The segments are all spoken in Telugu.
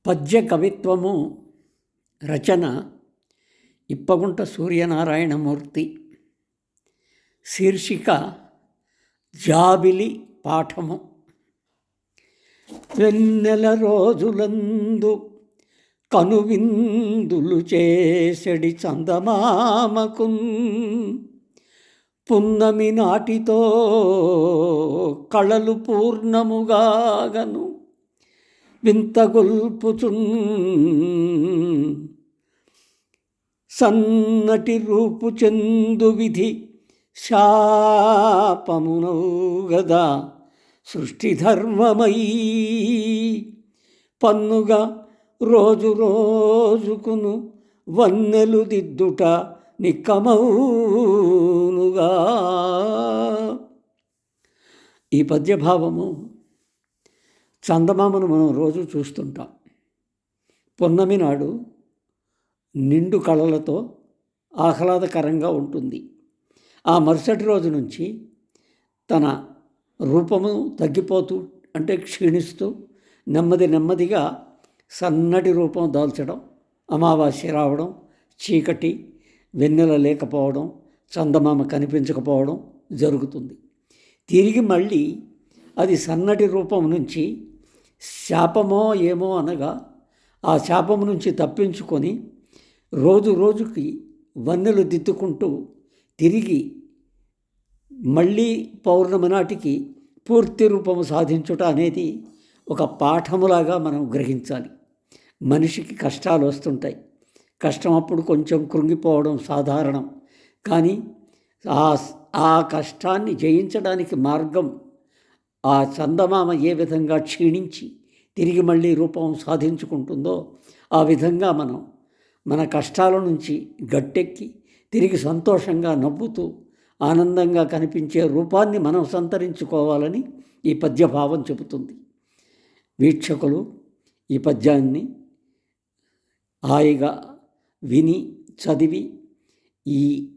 పద్య కవిత్వము రచన ఇప్పగుంట సూర్యనారాయణమూర్తి. శీర్షిక జాబిలి పాఠము. వెన్నెల రోజులందు కనువిందులు చేసెడి చందమామకున్ పున్నమి నాటితో కళలు పూర్ణముగాగను వింతగొల్పుచున్ సన్నటి రూపు చెందు విధి శాపమునౌగదా సృష్టి ధర్మమై పన్నుగా రోజు రోజుకును వన్నెలు దిద్దుట నిక్కమౌనుగా. ఈ పద్యభావము చందమామను మనం రోజు చూస్తుంటాం. పున్నమి నాడు నిండు కళలతో ఆహ్లాదకరంగా ఉంటుంది. ఆ మరుసటి రోజు నుంచి తన రూపము తగ్గిపోతూ అంటే క్షీణిస్తూ నెమ్మదిగా సన్నటి రూపం దాల్చడం, అమావాస్య రావడం, చీకటి, వెన్నెల లేకపోవడం, చందమామ కనిపించకపోవడం జరుగుతుంది. తిరిగి మళ్ళీ అది సన్నటి రూపం నుంచి శాపమో ఏమో అనగా ఆ శాపం నుంచి తప్పించుకొని రోజు రోజుకి వన్నెలు దిద్దుకుంటూ తిరిగి మళ్ళీ పౌర్ణమి నాటికి పూర్తి రూపము సాధించుట అనేది ఒక పాఠములాగా మనం గ్రహించాలి. మనిషికి కష్టాలు వస్తుంటాయి. కష్టం అప్పుడు కొంచెం కృంగిపోవడం సాధారణం. కానీ ఆ కష్టాన్ని జయించడానికి మార్గం ఆ చందమామ ఏ విధంగా క్షీణించి తిరిగి మళ్ళీ రూపం సాధించుకుంటుందో ఆ విధంగా మనం మన కష్టాల నుంచి గట్టెక్కి తిరిగి సంతోషంగా నవ్వుతూ ఆనందంగా కనిపించే రూపాన్ని మనం సంతరించుకోవాలని ఈ పద్యభావం చెబుతుంది. వీక్షకులు ఈ పద్యాన్ని హాయిగా విని చదివి ఈ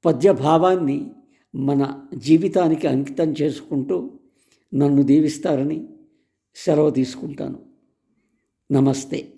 పద్యభావాన్ని మన జీవితానికి అంకితం చేసుకుంటూ నన్ను దీవిస్తారని సెలవు తీసుకుంటాను. నమస్తే.